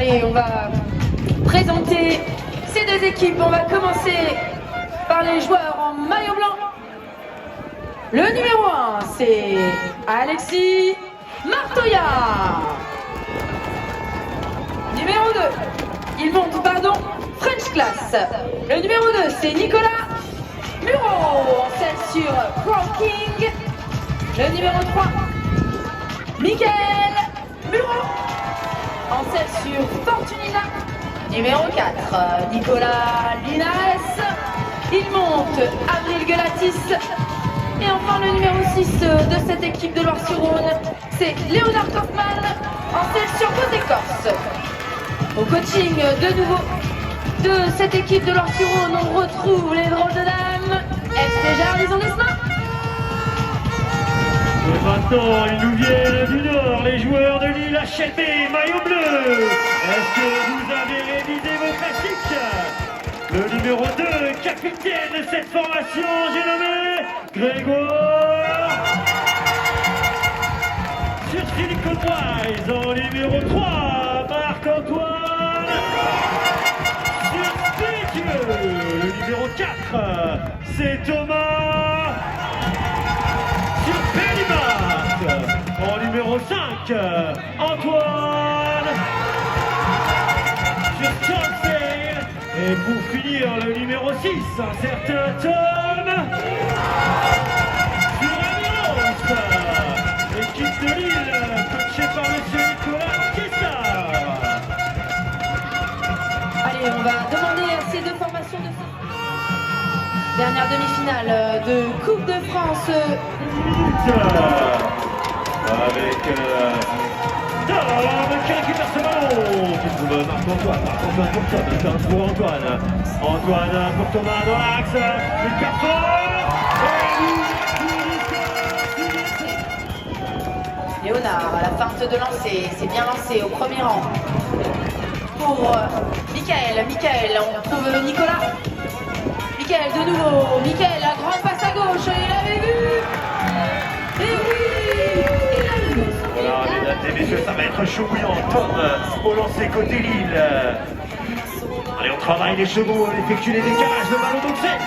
Allez, on va présenter ces deux équipes. On va commencer par les joueurs en maillot blanc. Le numéro 1, c'est Alexis Martoya. Numéro 2, il monte, French Class. Le numéro 2, c'est Nicolas Muro, en selle sur Pro King. Le numéro 3, Michael Muro, en selle sur Fortunina. Numéro 4, Nicolas Linares. Il monte, Avril Gelatis. Et enfin le numéro 6 de cette équipe de Loire-sur-Rhône, c'est Léonard Kaufmann, en selle sur côté corse. Au coaching de nouveau de cette équipe de Loire-sur-Rhône, on retrouve les drôles de dames. Est-ce déjà Harlison Desma? Et maintenant, ils nous viennent du Nord, les joueurs de Lille HLB, maillot bleu. Est-ce que vous avez révisé vos classiques? Le numéro 2, capitaine de cette formation, j'ai nommé Grégoire. Sur Silicon Wise, en numéro 3, Marc-Antoine. Sur Spiritueux, le numéro 4, c'est Thomas. Sur Pélimarque, en numéro 5, Antoine. Sur Chancel, et pour finir, le numéro 6, un certain Tom. Sur Amiens, équipe de Lille, coachée par M. Nicolas Kessar. Allez, on va demander à ces deux formations de dernière demi-finale de Coupe de France. Avec Tom qui récupère ce ballon. Qui trouve Marc-Antoine. Marc-Antoine pour Tom. Tom pour Antoine. Antoine pour Thomas dans l'axe. Il perfore. Léonard à la feinte de lancer, c'est bien lancé au premier rang. Pour Michael, on trouve Nicolas. Michael de nouveau, Michael, la grande passe à gauche, il avait vu. Et oui, il a vu. Voilà, mesdames et messieurs, ça va être chaud bouillant. Tom au lancer côté Lille. Allez, on travaille les chevaux, on effectue les décalages. Le ballon donc c'est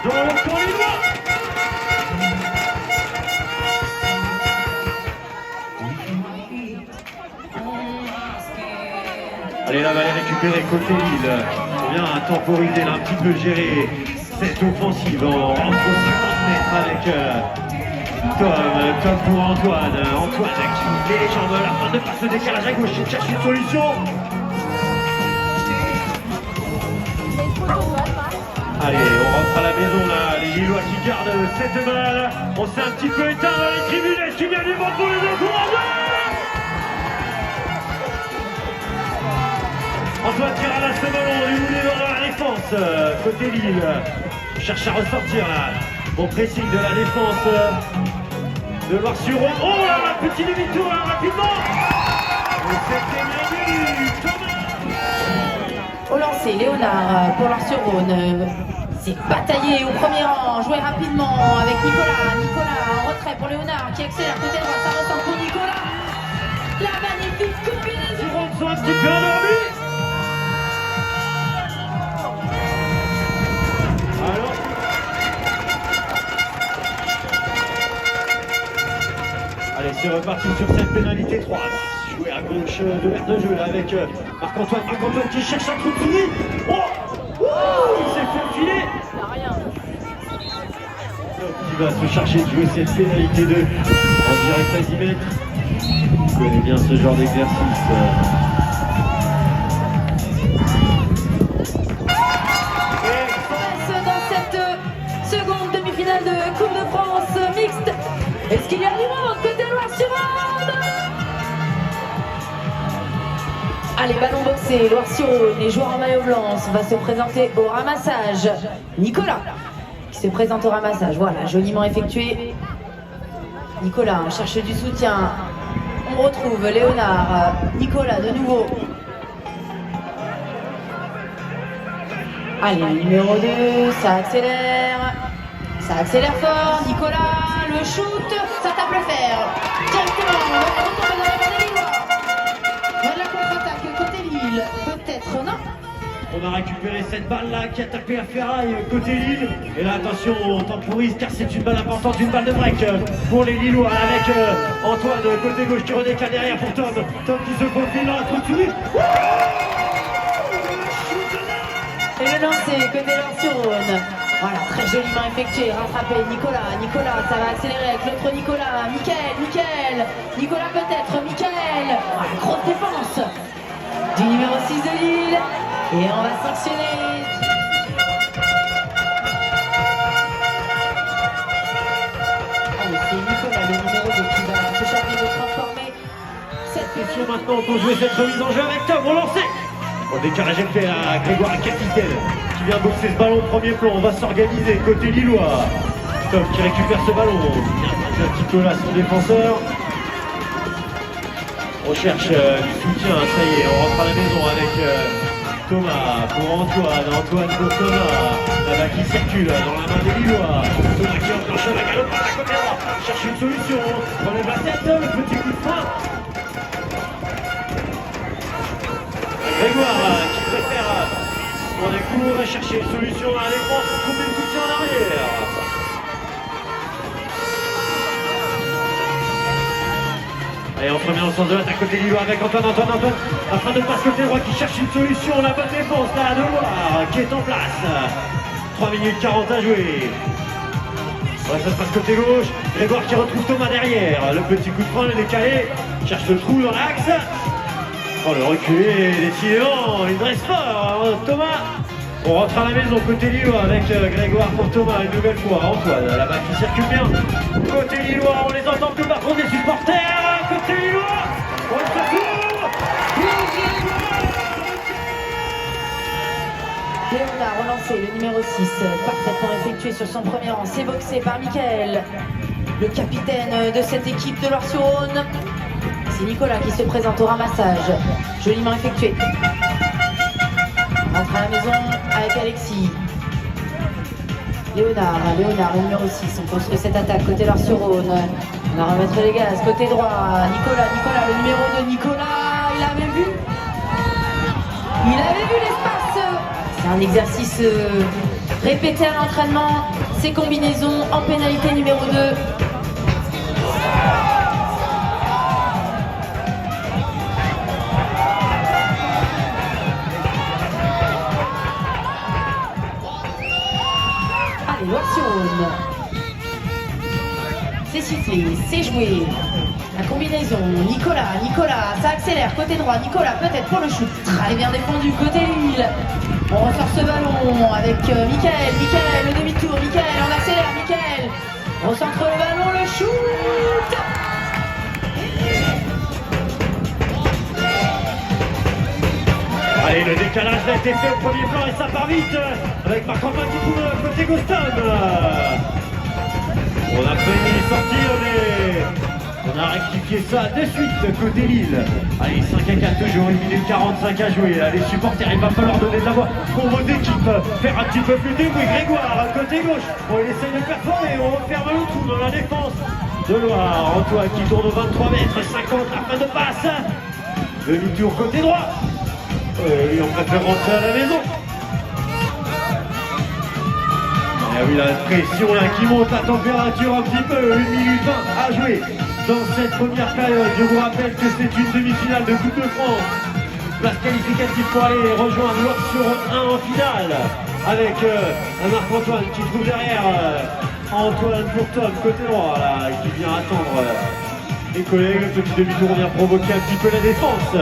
dans le camp lillois. Allez, la balle est récupérée côté Lille. On vient temporiser, là, un petit peu gérer cette offensive en rentrant 50 mètres avec Tom pour Antoine. Antoine qui met les jambes à la fin de passe, le décalage à gauche, il cherche une solution. Allez, on rentre à la maison là, les Lillois qui gardent cette balle. On s'est un petit peu éteint dans les tribunes. Est-ce qu'il y a du monde pour les encourager? Antoine qui ramasse le ballon, il voulait dans la défense, côté Lille, cherche à ressortir là, bon pressing de la défense de Loire-sur-Rhône. Oh là, petit demi-tour là, rapidement. Et c'était bien vu, Thomas. Au lancer, Léonard pour Loire-sur-Rhône. C'est bataillé au premier rang, joué rapidement avec Nicolas. Nicolas en retrait pour Léonard qui accélère côté droit, ça ressemble pour Nicolas. La magnifique combinaison. Ils rentrent un petit peu endormis. Allez, c'est reparti sur cette pénalité 3. Joué à gauche de l'aire de jeu là avec Marc-Antoine. Marc-Antoine qui cherche un trou de souris. Oh, il s'est fait filer. Qui va se charger de jouer cette pénalité 2 en direct à 10 mètres. Il connaît bien ce genre d'exercice. Dans cette seconde demi-finale de Coupe de France mixte, est-ce qu'il y a du monde côté Loire-sur-Rhône? Allez, ballon boxé, Loire-sur-Rhône, les joueurs en maillot blanc va se présenter au ramassage. Nicolas qui se présente au ramassage, voilà, joliment effectué. Nicolas, on cherche du soutien. On retrouve Léonard, Nicolas de nouveau. Allez, numéro 2, ça accélère fort, Nicolas, le shoot, ça tape le fer. Directement, on va retomber dans la bande des Lillois. Voilà la contre-attaque côté Lille. Tom a récupéré cette balle-là qui a tapé à ferraille côté Lille. Et là, attention, on temporise car c'est une balle importante, une balle de break pour les Lillois avec Antoine côté gauche qui redécale derrière pour Tom. Tom qui se faufile dans la trou de souris. Et le lancer côté Lens-sur-Rhône. Voilà, très joliment effectué, rattrapé Nicolas, ça va accélérer avec l'autre Nicolas, Nicolas peut-être, voilà, grosse défense du numéro 6 de Lille, et on va sanctionner. Allez, c'est Nicolas, le numéro 2 qui va se charger de transformer cette Question maintenant pour jouer cette remise en jeu avec Tom, relancé. Au décalage fait à Grégoire Capitaine qui vient boxer ce ballon au premier plan. On va s'organiser côté lillois. Tom qui récupère ce ballon. Un petit peu là son défenseur. On cherche du soutien, ça y est, on rentre à la maison avec Thomas pour Antoine pour Thomas. Là-bas qui circule dans la main des Lillois. Thomas qui enclenche la galopade à côté droit. Cherche une solution. Relève la tête, le petit coup de frein. Grégoire qui préfère prendre des coups, va chercher une solution à la défense, trouver le soutien en arrière. Allez, on se remet dans le sens de l'attaque côté Lillois avec Antoine, afin de passer côté droit qui cherche une solution, la bonne défense là de Loire qui est en place. 3 minutes 40 à jouer. Ouais, ça se passe côté gauche, Grégoire qui retrouve Thomas derrière, le petit coup de frein, le décalé, cherche le trou dans l'axe. Oh, le reculé, décidément, il ne reste pas, Thomas. On rentre à la maison côté Lillois avec Grégoire pour Thomas une nouvelle fois. Antoine là-bas qui circule bien. Côté Lillois, on les entend plus par contre des supporters. Côté Lillois, on se retrouve. Léonard relancé, le numéro 6, parfaitement effectué sur son premier rang. C'est boxé par Mickaël, le capitaine de cette équipe de Loire-sur-Rhône. C'est Nicolas qui se présente au ramassage, joliment effectué. Rentre à la maison avec Alexis. Léonard, le numéro 6, on construit cette attaque côté Loire-sur-Rhône. On va remettre les gaz, côté droit. Nicolas, le numéro 2, Nicolas, il avait vu l'espace. C'est un exercice répété à l'entraînement. Ces combinaisons en pénalité numéro 2. Loire-sur-Rhône. C'est sifflé, c'est joué. La combinaison, Nicolas, ça accélère, côté droit, Nicolas peut-être pour le shoot. Très bien défendu, côté Lille. On ressort ce ballon avec Mickaël, le demi-tour, on accélère, on centre le ballon, le shoot. Allez, le décalage a été fait au premier plan et ça part vite avec Marc-Antoine qui trouve côté Goston. On a failli sortir, on a rectifié ça de suite côté Lille. Allez, 5-4 toujours, 1 minute 45 à jouer. Les supporters, il va falloir donner de la voix pour vos équipes. Faire un petit peu plus de bruit. Grégoire, côté gauche. Bon, il essaye de performer, on referme le trou dans la défense de Loire. Antoine qui tourne au 23 mètres, 50, la fin de passe. Demi-tour côté droit. On préfère rentrer à la maison. Et oui, la pression là qui monte, la température un petit peu, 1 minute 20 à jouer dans cette première période. Je vous rappelle que c'est une demi-finale de Coupe de France. Place qualificative pour aller rejoindre Loire-sur-Rhône 1 en finale. Avec un Marc-Antoine qui trouve derrière Antoine pour Tom, côté droit là, qui vient attendre les collègues. Le petit demi-tour vient provoquer un petit peu la défense.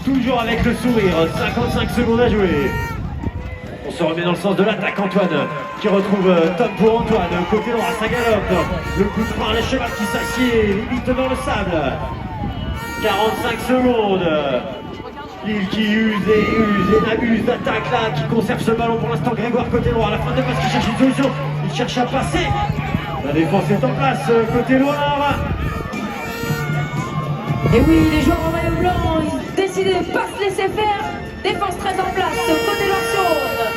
Toujours avec le sourire, 55 secondes à jouer. On se remet dans le sens de l'attaque, Antoine qui retrouve Tom pour Antoine, côté droit, ça galope. Le coup de frein, le cheval qui s'assied, limite dans le sable. 45 secondes. Lille qui use et n'abuse d'attaque là, qui conserve ce ballon pour l'instant. Grégoire côté droit, à la fin de passe qui cherche une solution, il cherche à passer. La défense est en place, côté Loire. Et oui, les joueurs en maillot blanc, ils décident de ne pas se laisser faire. Défense très en place, côté Loire-sur-Rhône.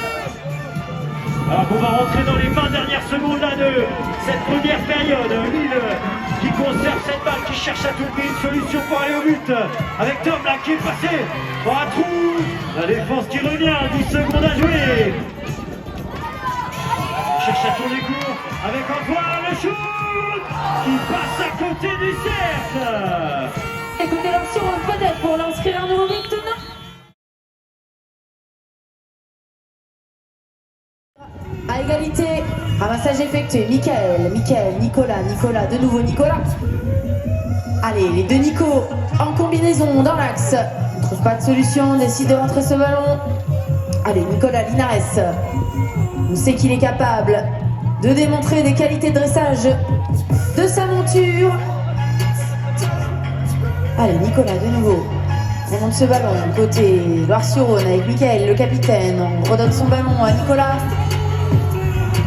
Alors qu'on va rentrer dans les 20 dernières secondes là de cette première période. Lille qui conserve cette balle, qui cherche à trouver une solution pour aller au but. Avec Tom là qui est passé dans un trou. La défense qui revient, 10 secondes à jouer. On cherche à tourner court avec Antoine, le shoot qui passe à côté du cercle. Écoutez l'action peut-être pour l'inscrire un nouveau but, non? À égalité, ramassage effectué, Michael, Nicolas, de nouveau Nicolas. Allez, les deux Nico en combinaison dans l'axe. On ne trouve pas de solution, on décide de rentrer ce ballon. Allez, Nicolas Linares, on sait qu'il est capable de démontrer des qualités de dressage de sa monture. Allez, Nicolas de nouveau. On monte ce ballon côté Loire-sur-Rhône avec Michael, le capitaine. On redonne son ballon à Nicolas.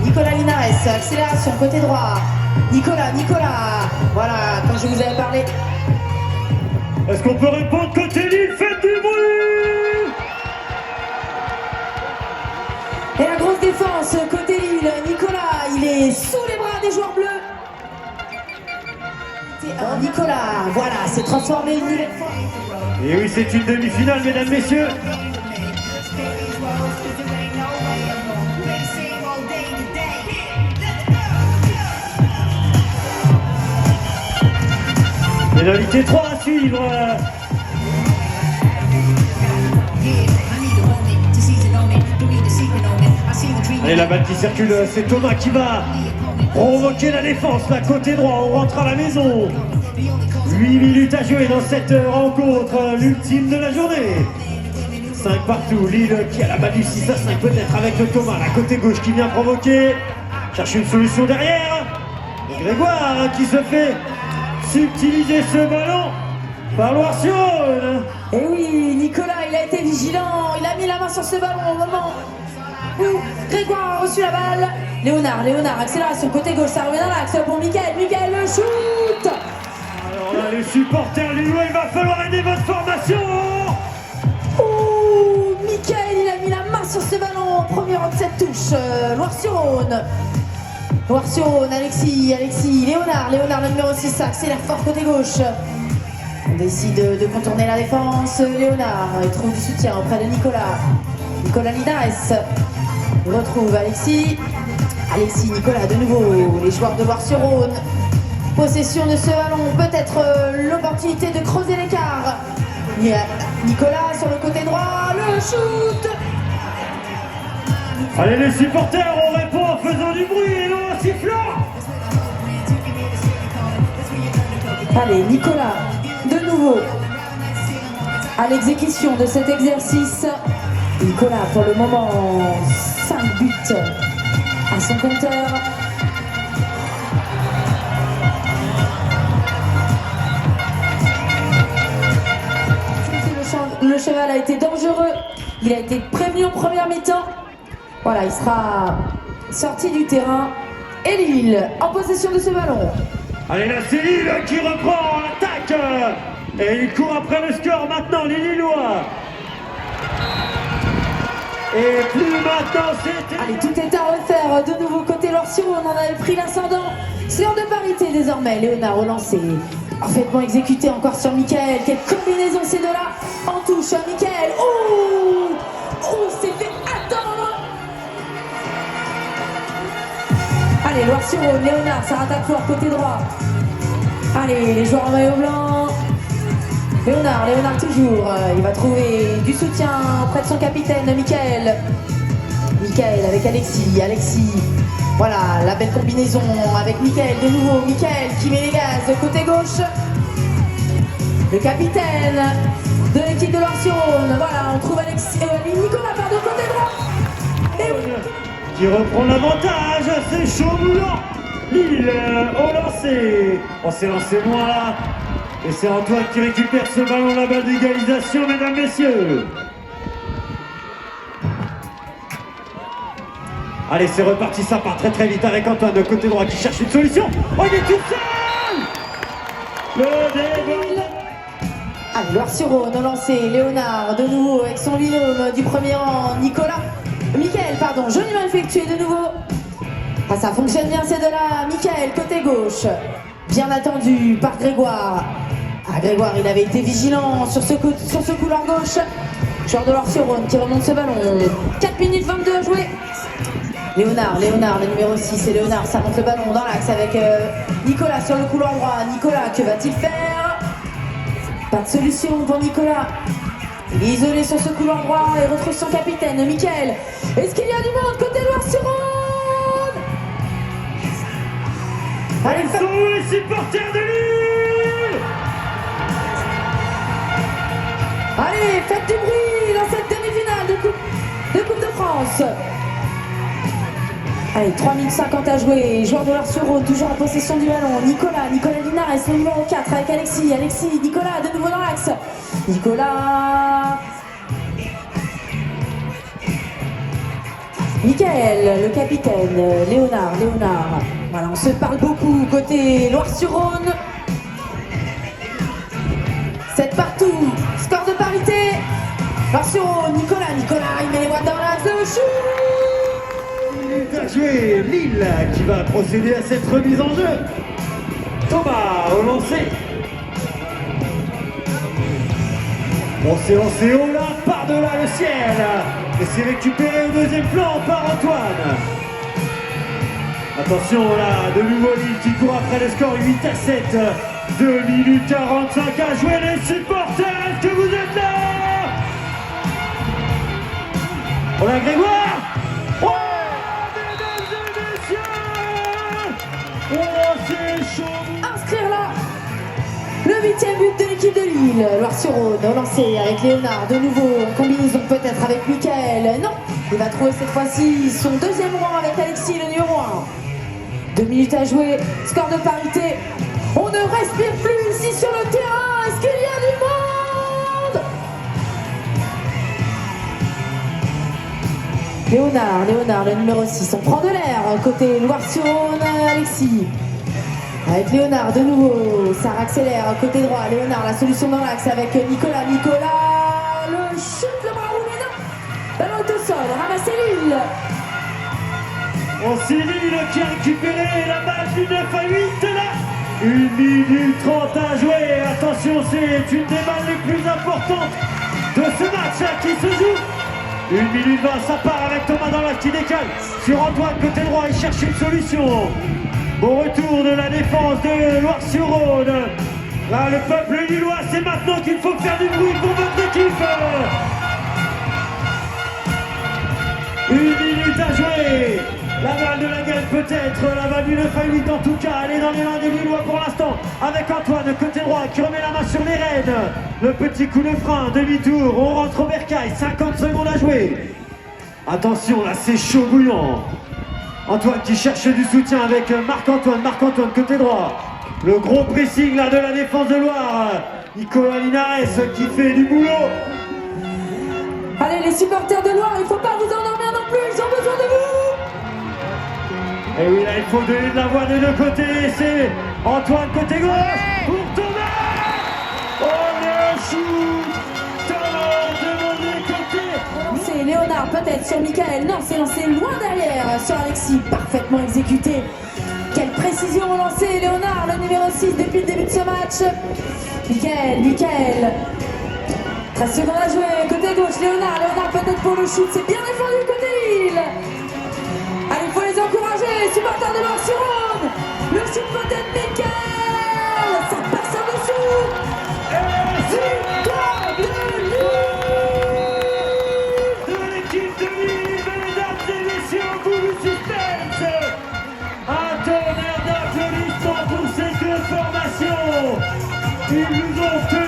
Nicolas Linares, accélération côté droit. Nicolas. Voilà, quand je vous avais parlé. Est-ce qu'on peut répondre côté Lille? Faites du bruit! Et la grosse défense côté Lille. Nicolas, il est sous les bras des joueurs bleus. Nicolas, voilà, s'est transformé une nouvelle fois. Et oui, c'est une demi-finale, mesdames, messieurs. Pénalité 3 à suivre. Allez, la balle qui circule, c'est Thomas qui va provoquer la défense, là, côté droit, on rentre à la maison. 8 minutes à jouer dans cette rencontre, l'ultime de la journée. 5 partout, Lille qui a la balle du 6 à 5 peut-être avec le Thomas, la côté gauche qui vient provoquer. Cherche une solution derrière. Et Grégoire qui se fait subtiliser ce ballon par Loire-sur-Rhône. Et oui, Nicolas, il a été vigilant, il a mis la main sur ce ballon au moment où Grégoire a reçu la balle. Léonard, accélération côté gauche, ça revient dans l'axe pour Michael, le shoot. Alors là, les supporters lillois, il va falloir aider votre formation. Ouh, Michael, il a mis la main sur ce ballon, premier homme de cette touche, Loire-sur-Rhône, Alexis, Léonard, le numéro 6, accélère fort côté gauche. On décide de contourner la défense, Léonard, il trouve du soutien auprès de Nicolas Linares, il retrouve Alexis, Nicolas de nouveau, les joueurs de Loire-sur-Rhône, possession de ce ballon, peut-être l'opportunité de creuser l'écart. Nicolas sur le côté droit, le shoot. Allez les supporters, on répond en faisant du bruit et non en sifflant. Allez, Nicolas, de nouveau, à l'exécution de cet exercice. Nicolas, pour le moment, 5 buts à son compteur. Le cheval a été dangereux, il a été prévenu en première mi-temps. Voilà, il sera sorti du terrain. Et Lille en possession de ce ballon. Allez là, c'est Lille qui reprend l'attaque. Et il court après le score maintenant, les Lillois. Et plus maintenant, c'était... Allez, tout est à refaire. De nouveau côté Loire-sur-Rhône, on avait pris l'ascendant. Séance de parité désormais. Léonard relancé. Parfaitement exécuté encore sur Michael. Quelle combinaison ces deux-là. En touche, Michael. Oh, c'est fait attendre. Allez, Loire-sur-Rhône, Léonard, ça rattrape fort côté droit. Allez, les joueurs en maillot blanc. Léonard toujours, il va trouver du soutien auprès de son capitaine, Michael avec Alexis, voilà, la belle combinaison avec Michael de nouveau, Michael qui met les gaz de côté gauche, le capitaine de l'équipe de Loire-sur-Rhône, voilà, on trouve Nicolas par de côté droit, et oui. Qui reprend l'avantage, c'est chaud bouillant. Lille au lancer, on s'est lancé loin là. Et c'est Antoine qui récupère ce ballon, la balle d'égalisation, mesdames, messieurs. Allez, c'est reparti, ça part très très vite avec Antoine de côté droit qui cherche une solution. Oh, il est tout seul. Le débordement. Allez, Loire-sur-Rhône au lancer, Léonard de nouveau avec son binôme du premier rang, Michael, joliment effectué de nouveau. Ah, ça fonctionne bien ces deux-là, Michael côté gauche. bien attendu par Grégoire. Ah, Grégoire, il avait été vigilant sur ce couloir gauche. Joueur de l'Or-sur-Rhône qui remonte ce ballon. 4 minutes 22 à jouer. Léonard, le numéro 6. Et Léonard, ça monte le ballon dans l'axe avec Nicolas sur le couloir droit. Nicolas, que va-t-il faire? Pas de solution pour Nicolas. Il est isolé sur ce couloir droit et retrouve son capitaine, Mickaël. Est-ce qu'il y a du monde côté Loire-sur-Rhône? Allez, Ils sont où les supporters de Lille? allez, faites du bruit dans cette demi-finale de Coupe de France. Allez, 3 minutes 50 à jouer. Joueur de Loire-sur-Rhône, toujours en possession du ballon. Nicolas Linares, le numéro 4 avec Alexis, Nicolas, de nouveau dans l'axe. Nicolas. Mickaël, le capitaine. Léonard. Voilà, on se parle beaucoup côté Loire-sur-Rhône. 7 partout. Score de parité. Loire-sur-Rhône, Nicolas, il met les boîtes dans l'axe. Le shoot. À jouer Lille qui va procéder à cette remise en jeu. Thomas au lancer. On s'est lancé haut là, par-delà le ciel. Et c'est récupéré au deuxième plan par Antoine. Attention là, de nouveau Lille qui court après le score 8-7. 2 minutes 45 à jouer les supporters. Est-ce que vous êtes là? On a Grégoire. Oh, oh, c'est chaud. Inscrire là le 8e but de l'équipe de Lille. Loire-sur-Rhône au lancer avec Léonard, de nouveau en combinaison peut-être avec Mickaël. Non, il va trouver cette fois-ci son deuxième rang avec Alexis, le numéro 1. 2 minutes à jouer, score de parité. On ne respire plus ici sur le terrain. Est-ce qu'il y a du monde? Léonard, le numéro 6. On prend de l'air côté Loire-sur-Rhône, Alexis. Avec Léonard, de nouveau, ça accélère côté droit. Léonard, la solution dans l'axe avec Nicolas, le chute, le bras roulé, non. Ballon est au sol, ramassé Lille. Oh, c'est Lille qui a récupéré la balle du 9 à 8 là. 1 minute 30 à jouer. Attention, c'est une des balles les plus importantes de ce match là, qui se joue. 1 minute 20, ça part avec Thomas dans l'axe qui décale sur Antoine côté droit. Il cherche une solution. Bon retour de la défense de Loire-sur-Rhône. Là, le peuple lillois, c'est maintenant qu'il faut faire du bruit pour votre équipe. 1 minute à jouer. La balle de la gagne peut-être, la balle du 9 à 8 en tout cas. Elle est dans les mains des Lillois pour l'instant. Avec Antoine côté droit qui remet la main sur les rênes. Le petit coup de frein, demi-tour. On rentre au bercail, 50 secondes à jouer. Attention, là c'est chaud bouillant. Antoine qui cherche du soutien avec Marc-Antoine côté droit. Le gros pressing là de la défense de Loire. Nicolas Linares qui fait du boulot. Allez les supporters de Loire, il ne faut pas vous endormir non plus, ils ont besoin de vous. Et oui là il faut donner de la voix des deux côtés. C'est Antoine côté gauche pour Thomas. Oh le shoot. Thomas de mon côté. C'est Léonard peut-être sur Mickaël. Non, c'est lancé loin derrière sur Alexis. Parfaitement exécuté. Quelle précision au lancer. Léonard, le numéro 6 depuis le début de ce match. Mickaël. 13 secondes à jouer. Côté gauche, Léonard peut-être pour le shoot. C'est bien défendu côté Lille. Allez, il faut les encourager. Supporters de Loire-sur-Rhône. Le shoot peut-être Mickaël. Ça passe en dessous. Victoire de Lille. Mesdames et messieurs, au bout du suspense, un tonnerre d'applaudissements pour ces deux formations. Ils nous ont fait